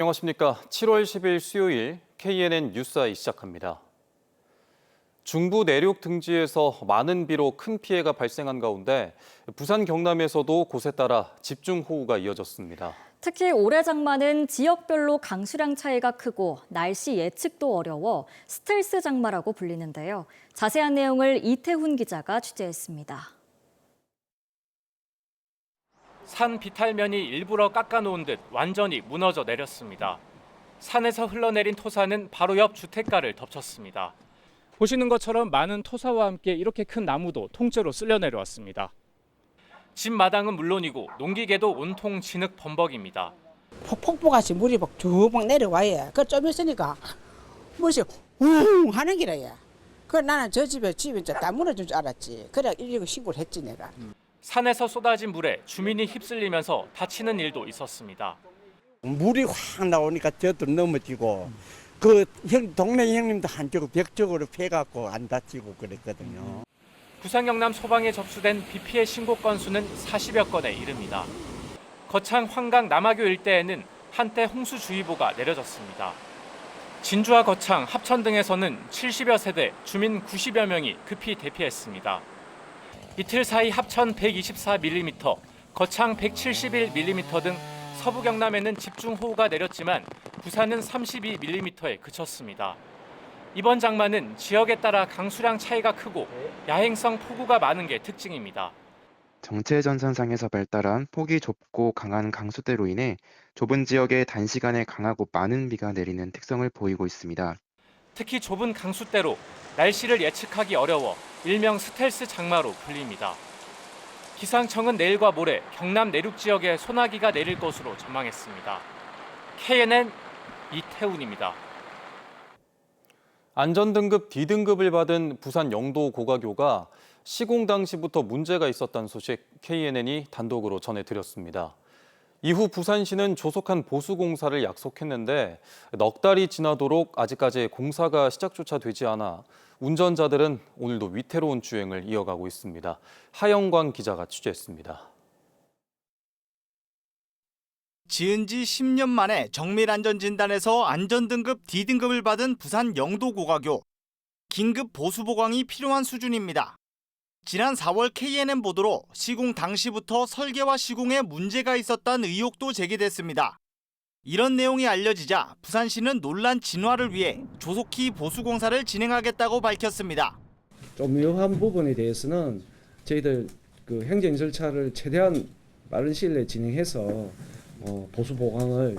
안녕하십니까. 7월 10일 수요일 KNN 뉴스아이 시작합니다. 중부 내륙 등지에서 많은 비로 큰 피해가 발생한 가운데 부산 경남에서도 곳에 따라 집중호우가 이어졌습니다. 특히 올해 장마는 지역별로 강수량 차이가 크고 날씨 예측도 어려워 스텔스 장마라고 불리는데요. 자세한 내용을 이태훈 기자가 취재했습니다. 산 비탈면이 일부러 깎아놓은 듯 완전히 무너져 내렸습니다. 산에서 흘러내린 토사는 바로 옆 주택가를 덮쳤습니다. 보시는 것처럼 많은 토사와 함께 이렇게 큰 나무도 통째로 쓸려 내려왔습니다. 집 마당은 물론이고 농기계도 온통 진흙 범벅입니다. 폭포같이 물이 쭉 내려와요. 그 좀 있으니까 무엇이 웅 하는 기라야. 그 나는 저 집이 이제 다 무너질 줄 알았지. 그래 이러고 신고를 했지 내가. 산에서 쏟아진 물에 주민이 휩쓸리면서 다치는 일도 있었습니다. 물이 확 나오니까 저도 넘어지고 동네 형님도 한쪽 벽쪽으로 패갖고 안 다치고 그랬거든요. 부산 경남 소방에 접수된 비 피해 신고 건수는 40여 건에 이릅니다. 거창 환강 남하교 일대에는 한때 홍수주의보가 내려졌습니다. 진주와 거창, 합천 등에서는 70여 세대, 주민 90여 명이 급히 대피했습니다. 이틀 사이 합천 124mm, 거창 171mm 등 서부 경남에는 집중호우가 내렸지만 부산은 32mm에 그쳤습니다. 이번 장마는 지역에 따라 강수량 차이가 크고 야행성 폭우가 많은 게 특징입니다. 정체전선상에서 발달한 폭이 좁고 강한 강수대로 인해 좁은 지역에 단시간에 강하고 많은 비가 내리는 특성을 보이고 있습니다. 특히 좁은 강수대로 날씨를 예측하기 어려워 일명 스텔스 장마로 불립니다. 기상청은 내일과 모레 경남 내륙 지역에 소나기가 내릴 것으로 전망했습니다. KNN 이태훈입니다. 안전등급 D등급을 받은 부산 영도 고가교가 시공 당시부터 문제가 있었다는 소식 KNN이 단독으로 전해드렸습니다. 이후 부산시는 조속한 보수 공사를 약속했는데 넉 달이 지나도록 아직까지 공사가 시작조차 되지 않아 운전자들은 오늘도 위태로운 주행을 이어가고 있습니다. 하영광 기자가 취재했습니다. 지은 지 10년 만에 정밀안전진단에서 안전등급 D등급을 받은 부산 영도고가교. 긴급 보수 보강이 필요한 수준입니다. 지난 4월 KNN 보도로 시공 당시부터 설계와 시공에 문제가 있었다는 의혹도 제기됐습니다. 이런 내용이 알려지자 부산시는 논란 진화를 위해 조속히 보수 공사를 진행하겠다고 밝혔습니다. 좀 위험한 부분에 대해서는 저희들 행정 절차를 최대한 빠른 시일 내에 진행해서 보수 보강을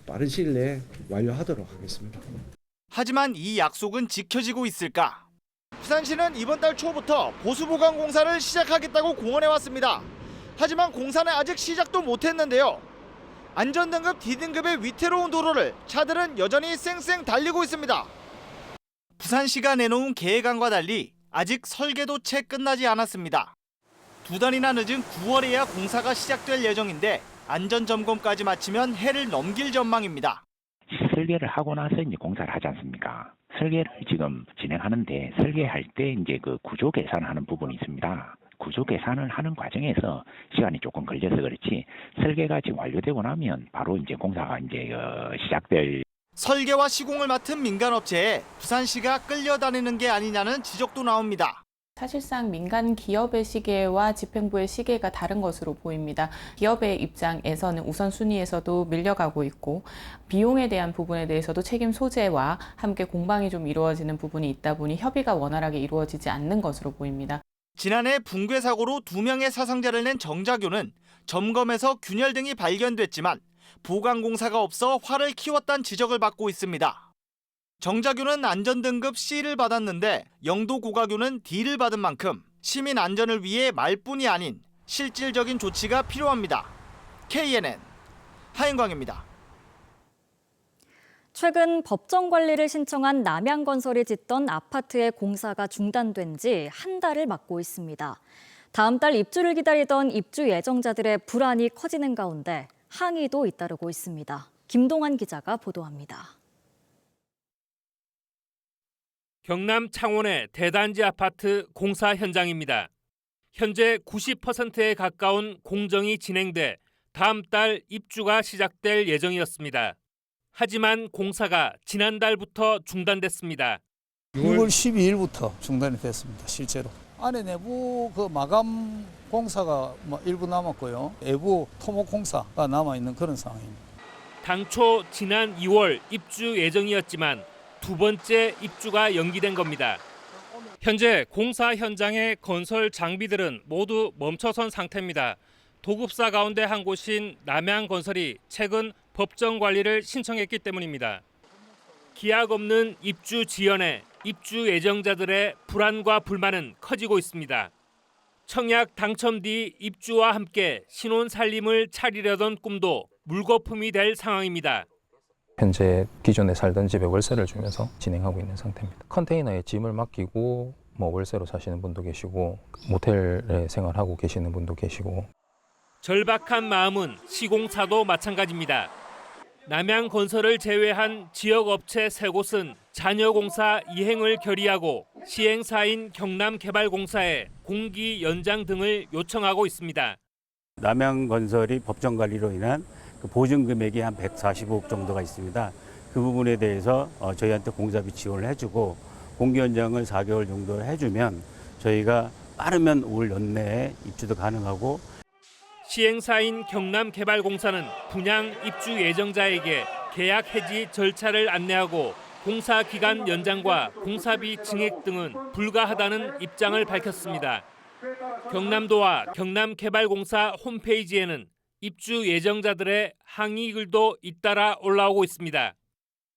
빠른 시일 내에 완료하도록 하겠습니다. 하지만 이 약속은 지켜지고 있을까? 부산시는 이번 달 초부터 보수 보강 공사를 시작하겠다고 공언해 왔습니다. 하지만 공사는 아직 시작도 못했는데요. 안전등급 D등급의 위태로운 도로를 차들은 여전히 쌩쌩 달리고 있습니다. 부산시가 내놓은 계획안과 달리 아직 설계도 채 끝나지 않았습니다. 2달이나 늦은 9월에야 공사가 시작될 예정인데 안전점검까지 마치면 해를 넘길 전망입니다. 설계를 하고 나서 이제 공사를 하지 않습니까? 설계를 지금 진행하는데 설계할 때 이제 구조 계산하는 부분이 있습니다. 구조 계산을 하는 과정에서 시간이 조금 걸려서 그렇지 설계가 지금 완료되고 나면 바로 이제 공사가 이제 시작될. 설계와 시공을 맡은 민간업체에 부산시가 끌려다니는 게 아니냐는 지적도 나옵니다. 사실상 민간 기업의 시계와 집행부의 시계가 다른 것으로 보입니다. 기업의 입장에서는 우선순위에서도 밀려가고 있고 비용에 대한 부분에 대해서도 책임 소재와 함께 공방이 좀 이루어지는 부분이 있다 보니 협의가 원활하게 이루어지지 않는 것으로 보입니다. 지난해 붕괴 사고로 2명의 사상자를 낸 정자교는 점검에서 균열 등이 발견됐지만 보강 공사가 없어 화를 키웠다는 지적을 받고 있습니다. 정자교는 안전등급 C를 받았는데 영도고가교는 D를 받은 만큼 시민 안전을 위해 말뿐이 아닌 실질적인 조치가 필요합니다. KNN 하인광입니다. 최근 법정 관리를 신청한 남양건설이 짓던 아파트의 공사가 중단된 지 한 달을 맞고 있습니다. 다음 달 입주를 기다리던 입주 예정자들의 불안이 커지는 가운데 항의도 잇따르고 있습니다. 김동환 기자가 보도합니다. 경남 창원의 대단지 아파트 공사 현장입니다. 현재 90%에 가까운 공정이 진행돼 다음 달 입주가 시작될 예정이었습니다. 하지만 공사가 지난달부터 중단됐습니다. 6월 12일부터 중단이 됐습니다. 실제로. 안에 내부 그 마감 공사가 일부 남았고요. 외부 토목 공사가 남아 있는 그런 상황입니다. 당초 지난 2월 입주 예정이었지만 두 번째 입주가 연기된 겁니다. 현재 공사 현장의 건설 장비들은 모두 멈춰선 상태입니다. 도급사 가운데 한 곳인 남양건설이 최근 법정 관리를 신청했기 때문입니다. 기약 없는 입주 지연에 입주 예정자들의 불안과 불만은 커지고 있습니다. 청약 당첨 뒤 입주와 함께 신혼 살림을 차리려던 꿈도 물거품이 될 상황입니다. 현재 기존에 살던 집에 월세를 주면서 진행하고 있는 상태입니다. 컨테이너에 짐을 맡기고 월세로 사시는 분도 계시고 모텔에 생활하고 계시는 분도 계시고. 절박한 마음은 시공사도 마찬가지입니다. 남양건설을 제외한 지역업체 3곳은 잔여공사 이행을 결의하고 시행사인 경남개발공사에 공기 연장 등을 요청하고 있습니다. 남양건설이 법정 관리로 인한 그 보증 금액이 한 145억 정도가 있습니다. 그 부분에 대해서 저희한테 공사비 지원을 해주고 공기 연장을 4개월 정도 해주면 저희가 빠르면 올 연내에 입주도 가능하고. 시행사인 경남개발공사는 분양 입주 예정자에게 계약 해지 절차를 안내하고 공사 기간 연장과 공사비 증액 등은 불가하다는 입장을 밝혔습니다. 경남도와 경남개발공사 홈페이지에는 입주 예정자들의 항의 글도 잇따라 올라오고 있습니다.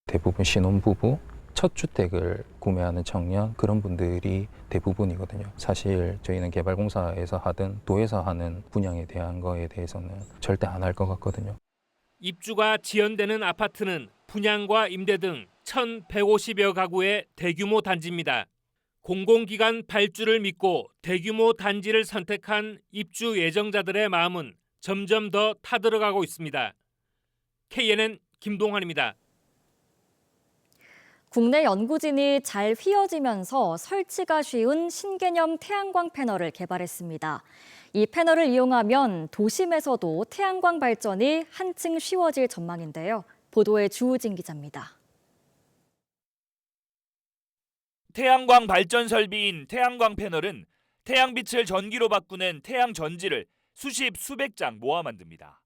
대부분 신혼부부, 첫 주택을 구매하는 청년 그런 분들이 대부분이거든요. 사실 저희는 개발공사에서 하든 도에서 하는 분양에 대한 거에 대해서는 절대 안 할 것 같거든요. 입주가 지연되는 아파트는 분양과 임대 등 1,150여 가구의 대규모 단지입니다. 공공기관 발주를 믿고 대규모 단지를 선택한 입주 예정자들의 마음은 점점 더 타들어가고 있습니다. KNN 김동환입니다. 국내 연구진이 잘 휘어지면서 설치가 쉬운 신개념 태양광 패널을 개발했습니다. 이 패널을 이용하면 도심에서도 태양광 발전이 한층 쉬워질 전망인데요. 보도에 주우진 기자입니다. 태양광 발전 설비인 태양광 패널은 태양빛을 전기로 바꾸는 태양 전지를 수십 수백 장 모아 만듭니다.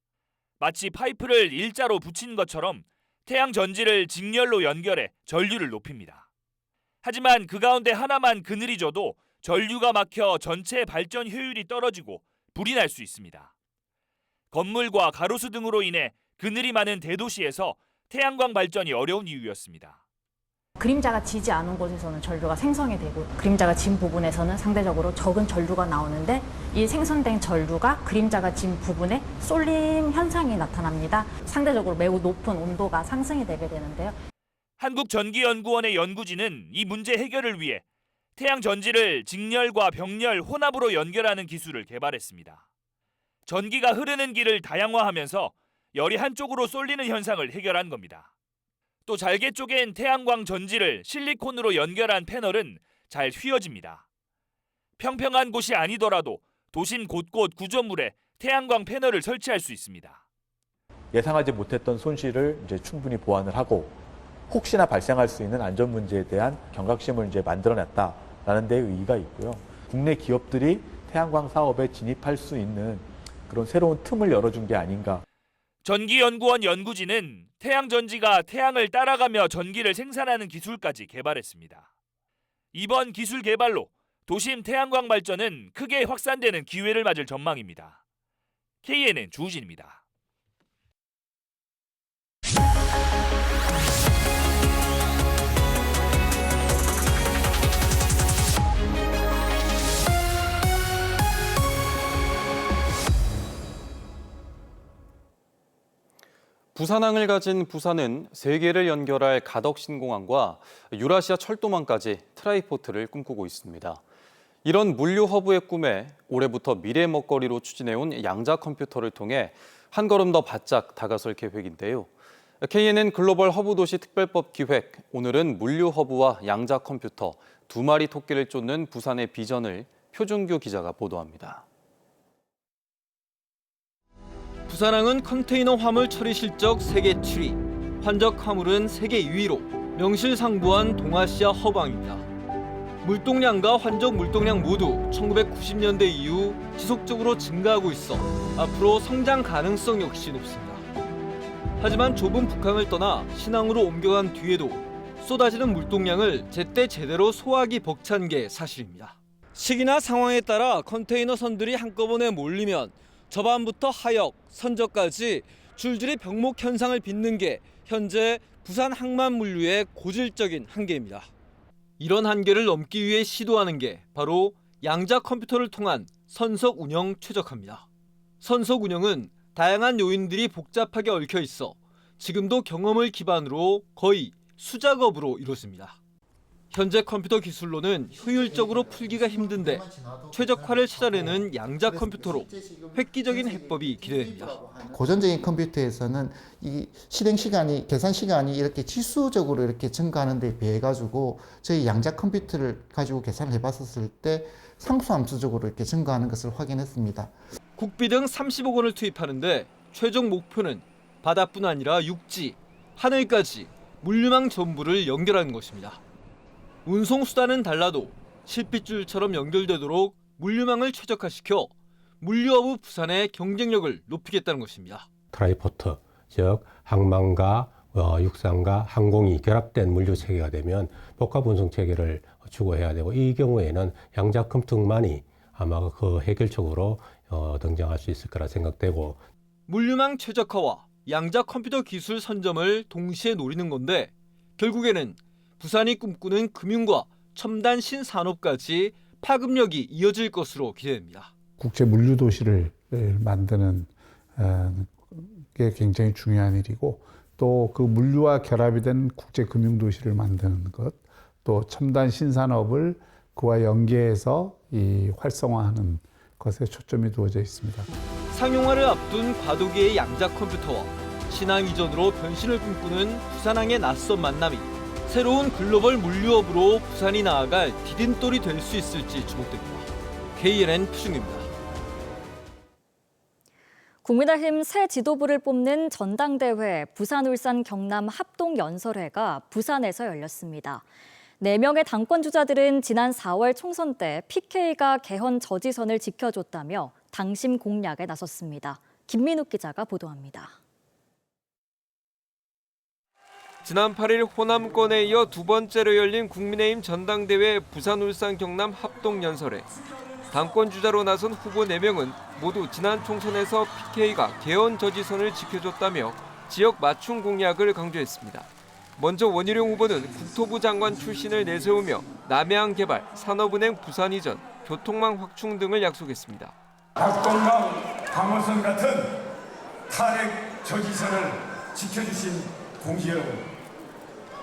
마치 파이프를 일자로 붙인 것처럼 태양 전지를 직렬로 연결해 전류를 높입니다. 하지만 그 가운데 하나만 그늘이 져도 전류가 막혀 전체 발전 효율이 떨어지고 불이 날 수 있습니다. 건물과 가로수 등으로 인해 그늘이 많은 대도시에서 태양광 발전이 어려운 이유였습니다. 그림자가 지지 않은 곳에서는 전류가 생성이 되고 그림자가 진 부분에서는 상대적으로 적은 전류가 나오는데 이 생성된 전류가 그림자가 진 부분에 쏠림 현상이 나타납니다. 상대적으로 매우 높은 온도가 상승이 되게 되는데요. 한국전기연구원의 연구진은 이 문제 해결을 위해 태양 전지를 직렬과 병렬 혼합으로 연결하는 기술을 개발했습니다. 전기가 흐르는 길을 다양화하면서 열이 한쪽으로 쏠리는 현상을 해결한 겁니다. 또 잘게 쪼갠 태양광 전지를 실리콘으로 연결한 패널은 잘 휘어집니다. 평평한 곳이 아니더라도 도심 곳곳 구조물에 태양광 패널을 설치할 수 있습니다. 예상하지 못했던 손실을 이제 충분히 보완을 하고 혹시나 발생할 수 있는 안전 문제에 대한 경각심을 이제 만들어냈다라는 데 의의가 있고요. 국내 기업들이 태양광 사업에 진입할 수 있는 그런 새로운 틈을 열어준 게 아닌가. 전기연구원 연구진은 태양전지가 태양을 따라가며 전기를 생산하는 기술까지 개발했습니다. 이번 기술 개발로 도심 태양광 발전은 크게 확산되는 기회를 맞을 전망입니다. KNN 주우진입니다. 부산항을 가진 부산은 세계를 연결할 가덕신공항과 유라시아 철도망까지 트라이포트를 꿈꾸고 있습니다. 이런 물류 허브의 꿈에 올해부터 미래 먹거리로 추진해온 양자 컴퓨터를 통해 한 걸음 더 바짝 다가설 계획인데요. KNN 글로벌 허브 도시 특별법 기획, 오늘은 물류 허브와 양자 컴퓨터, 두 마리 토끼를 쫓는 부산의 비전을 표준규 기자가 보도합니다. 부산항은 컨테이너 화물 처리 실적 세계 7위, 환적 화물은 세계 2위로 명실상부한 동아시아 허방입니다. 물동량과 환적 물동량 모두 1990년대 이후 지속적으로 증가하고 있어 앞으로 성장 가능성 역시 높습니다. 하지만 좁은 북한을 떠나 신항으로 옮겨간 뒤에도 쏟아지는 물동량을 제때 제대로 소화하기 벅찬 게 사실입니다. 시기나 상황에 따라 컨테이너 선들이 한꺼번에 몰리면 저반부터 하역, 선적까지 줄줄이 병목 현상을 빚는 게 현재 부산 항만 물류의 고질적인 한계입니다. 이런 한계를 넘기 위해 시도하는 게 바로 양자 컴퓨터를 통한 선석 운영 최적화입니다. 선석 운영은 다양한 요인들이 복잡하게 얽혀 있어 지금도 경험을 기반으로 거의 수작업으로 이루어집니다. 현재 컴퓨터 기술로는 효율적으로 풀기가 힘든데 최적화를 찾아내는 양자 컴퓨터로 획기적인 해법이 기대됩니다. 고전적인 컴퓨터에서는 이 실행 시간이, 계산 시간이 이렇게 지수적으로 이렇게 증가하는 데 비해 가지고 저희 양자 컴퓨터를 가지고 계산을 해봤었을 때 상수함수적으로 이렇게 증가하는 것을 확인했습니다. 국비 등 30억 원을 투입하는데 최종 목표는 바다뿐 아니라 육지, 하늘까지 물류망 전부를 연결하는 것입니다. 운송수단은 달라도 실핏줄처럼 연결되도록 물류망을 최적화시켜 물류허브 부산의 경쟁력을 높이겠다는 것입니다. 트라이포트, 즉 항만과 육상과 항공이 결합된 물류 체계가 되면 복합 운송 체계를 추구해야 되고, 이 경우에는 양자 컴퓨터만이 아마 그 해결책으로 등장할 수 있을 거라 생각되고, 물류망 최적화와 양자 컴퓨터 기술 선점을 동시에 노리는 건데 결국에는 부산이 꿈꾸는 금융과 첨단 신산업까지 파급력이 이어질 것으로 기대됩니다. 국제 물류 도시를 만드는 게 굉장히 중요한 일이고, 또 그 물류와 결합이 된 국제 금융 도시를 만드는 것, 또 첨단 신산업을 그와 연계해서 이 활성화하는 것에 초점이 두어져 있습니다. 상용화를 앞둔 과도기의 양자 컴퓨터와 신항 이전으로 변신을 꿈꾸는 부산항의 낯선 만남이 새로운 글로벌 물류업으로 부산이 나아갈 디딤돌이 될 수 있을지 주목됩니다. KNN 표준입니다. 국민의힘 새 지도부를 뽑는 전당대회 부산, 울산, 경남 합동연설회가 부산에서 열렸습니다. 4명의 당권 주자들은 지난 4월 총선 때 PK가 개헌 저지선을 지켜줬다며 당심 공략에 나섰습니다. 김민욱 기자가 보도합니다. 지난 8일 호남권에 이어 두 번째로 열린 국민의힘 전당대회 부산, 울산, 경남 합동연설회. 당권 주자로 나선 후보 4명은 모두 지난 총선에서 PK가 개헌 저지선을 지켜줬다며 지역 맞춤 공약을 강조했습니다. 먼저 원희룡 후보는 국토부 장관 출신을 내세우며 남해안 개발, 산업은행 부산 이전, 교통망 확충 등을 약속했습니다. 낙동강 방어선 같은 탄핵 저지선을 지켜주신 공기 여러분,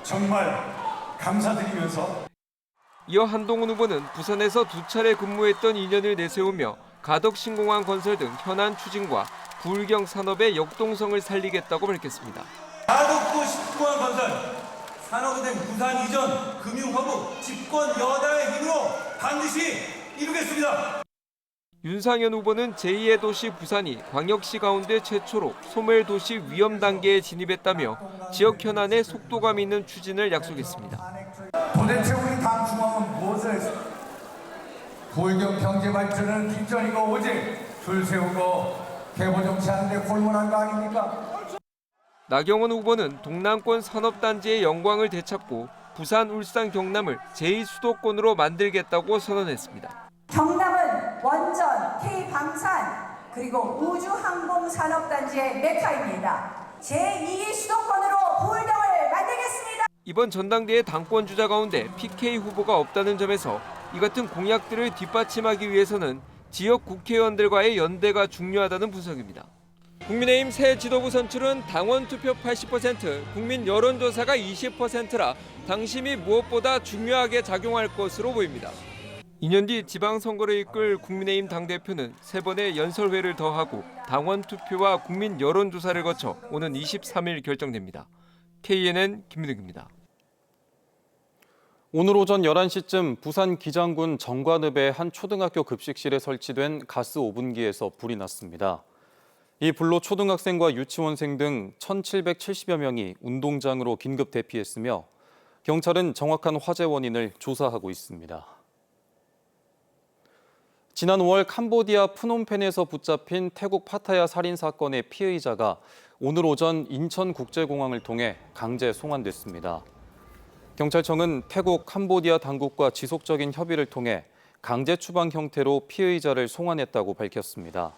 정말 감사드리면서 이어 한동훈 후보는 부산에서 2차례 근무했던 인연을 내세우며 가덕신공항 건설 등 현안 추진과 부울경 산업의 역동성을 살리겠다고 밝혔습니다. 가덕구 신공항 건설, 산업은행 부산 이전, 금융허브, 집권 여당의 힘으로 반드시 이루겠습니다. 윤상현 후보는 제2의 도시 부산이 광역시 가운데 최초로 소멸도시 위험 단계에 진입했다며 지역 현안에 속도감 있는 추진을 약속했습니다. 도대체 우리 당 중앙은 무엇을 했습니까? 부울경 경제 발전은 뒷전이고 오직 줄 세우고 개보 정치하는 데 골몰한 거 아닙니까? 나경원 후보는 동남권 산업단지의 영광을 되찾고 부산, 울산, 경남을 제2수도권으로 만들겠다고 선언했습니다. 경남은 원전, K방산, 그리고 우주항공산업단지의 메카입니다. 제2의 수도권으로 부울경을 만들겠습니다. 이번 전당대회 당권 주자 가운데 PK 후보가 없다는 점에서 이 같은 공약들을 뒷받침하기 위해서는 지역 국회의원들과의 연대가 중요하다는 분석입니다. 국민의힘 새 지도부 선출은 당원 투표 80%, 국민 여론조사가 20%라 당심이 무엇보다 중요하게 작용할 것으로 보입니다. 2년 뒤 지방선거를 이끌 국민의힘 당대표는 3번의 연설회를 더하고 당원 투표와 국민 여론조사를 거쳐 오는 23일 결정됩니다. KNN 김민욱입니다. 오늘 오전 11시쯤 부산 기장군 정관읍의 한 초등학교 급식실에 설치된 가스 오븐기에서 불이 났습니다. 이 불로 초등학생과 유치원생 등 1,770여 명이 운동장으로 긴급 대피했으며 경찰은 정확한 화재 원인을 조사하고 있습니다. 지난 5월 캄보디아 프놈펜에서 붙잡힌 태국 파타야 살인 사건의 피해자가 오늘 오전 인천국제공항을 통해 강제 송환됐습니다. 경찰청은 태국, 캄보디아 당국과 지속적인 협의를 통해 강제 추방 형태로 피해자를 송환했다고 밝혔습니다.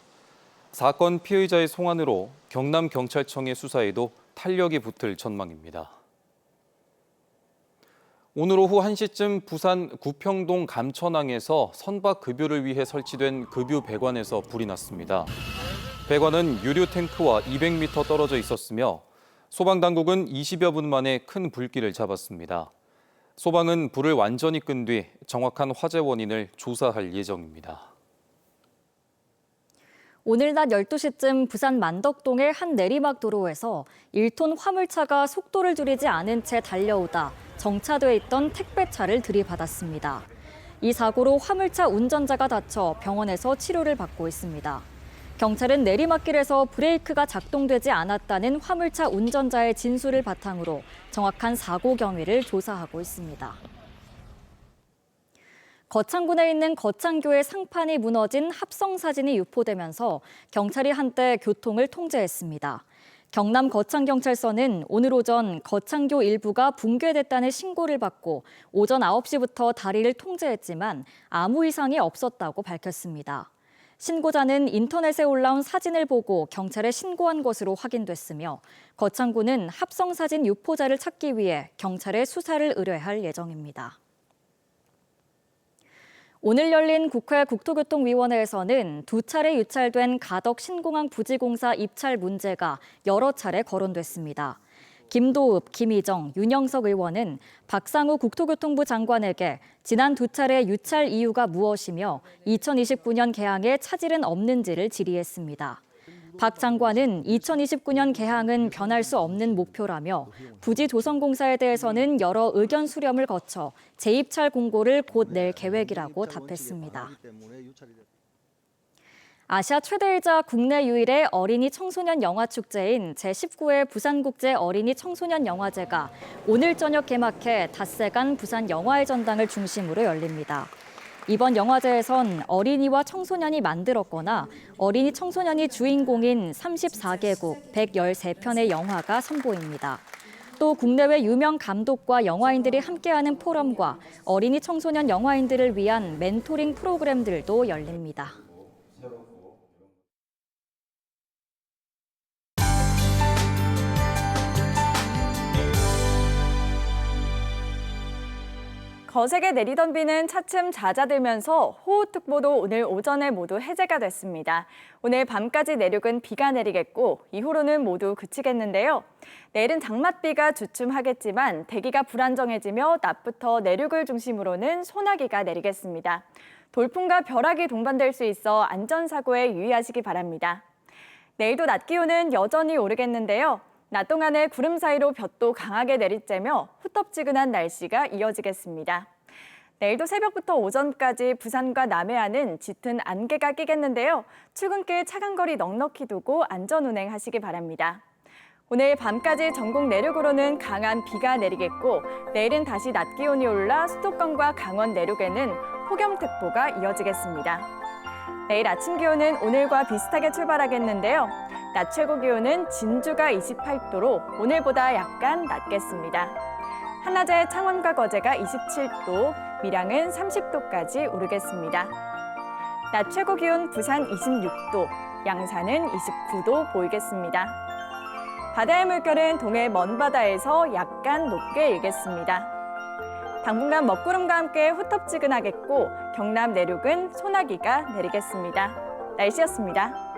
사건 피해자의 송환으로 경남경찰청의 수사에도 탄력이 붙을 전망입니다. 오늘 오후 1시쯤 부산 구평동 감천항에서 선박 급유를 위해 설치된 급유 배관에서 불이 났습니다. 배관은 유류 탱크와 200m 떨어져 있었으며 소방당국은 20여 분 만에 큰 불길을 잡았습니다. 소방은 불을 완전히 끈 뒤 정확한 화재 원인을 조사할 예정입니다. 오늘 낮 12시쯤 부산 만덕동의 한 내리막 도로에서 1톤 화물차가 속도를 줄이지 않은 채 달려오다 정차돼 있던 택배차를 들이받았습니다. 이 사고로 화물차 운전자가 다쳐 병원에서 치료를 받고 있습니다. 경찰은 내리막길에서 브레이크가 작동되지 않았다는 화물차 운전자의 진술을 바탕으로 정확한 사고 경위를 조사하고 있습니다. 거창군에 있는 거창교의 상판이 무너진 합성 사진이 유포되면서 경찰이 한때 교통을 통제했습니다. 경남 거창경찰서는 오늘 오전 거창교 일부가 붕괴됐다는 신고를 받고 오전 9시부터 다리를 통제했지만 아무 이상이 없었다고 밝혔습니다. 신고자는 인터넷에 올라온 사진을 보고 경찰에 신고한 것으로 확인됐으며 거창군은 합성 사진 유포자를 찾기 위해 경찰에 수사를 의뢰할 예정입니다. 오늘 열린 국회 국토교통위원회에서는 2차례 유찰된 가덕 신공항 부지공사 입찰 문제가 여러 차례 거론됐습니다. 김도읍, 김희정, 윤영석 의원은 박상우 국토교통부 장관에게 지난 2차례 유찰 이유가 무엇이며 2029년 개항에 차질은 없는지를 질의했습니다. 박 장관은 2029년 개항은 변할 수 없는 목표라며 부지조성공사에 대해서는 여러 의견 수렴을 거쳐 재입찰 공고를 곧 낼 계획이라고 답했습니다. 아시아 최대이자 국내 유일의 어린이 청소년 영화 축제인 제19회 부산국제 어린이 청소년 영화제가 오늘 저녁 개막해 닷새간 부산 영화의 전당을 중심으로 열립니다. 이번 영화제에선 어린이와 청소년이 만들었거나 어린이 청소년이 주인공인 34개국 113편의 영화가 선보입니다. 또 국내외 유명 감독과 영화인들이 함께하는 포럼과 어린이 청소년 영화인들을 위한 멘토링 프로그램들도 열립니다. 거세게 내리던 비는 차츰 잦아들면서 호우특보도 오늘 오전에 모두 해제가 됐습니다. 오늘 밤까지 내륙은 비가 내리겠고 이후로는 모두 그치겠는데요. 내일은 장맛비가 주춤하겠지만 대기가 불안정해지며 낮부터 내륙을 중심으로는 소나기가 내리겠습니다. 돌풍과 벼락이 동반될 수 있어 안전사고에 유의하시기 바랍니다. 내일도 낮 기온은 여전히 오르겠는데요. 낮 동안에 구름 사이로 볕도 강하게 내리쬐며 후텁지근한 날씨가 이어지겠습니다. 내일도 새벽부터 오전까지 부산과 남해안은 짙은 안개가 끼겠는데요. 출근길 차간거리 넉넉히 두고 안전운행하시기 바랍니다. 오늘 밤까지 전국 내륙으로는 강한 비가 내리겠고 내일은 다시 낮 기온이 올라 수도권과 강원 내륙에는 폭염특보가 이어지겠습니다. 내일 아침 기온은 오늘과 비슷하게 출발하겠는데요. 낮 최고 기온은 진주가 28도로 오늘보다 약간 낮겠습니다. 한낮에 창원과 거제가 27도, 밀양은 30도까지 오르겠습니다. 낮 최고 기온 부산 26도, 양산은 29도 보이겠습니다. 바다의 물결은 동해 먼바다에서 약간 높게 일겠습니다. 당분간 먹구름과 함께 후텁지근하겠고 경남 내륙은 소나기가 내리겠습니다. 날씨였습니다.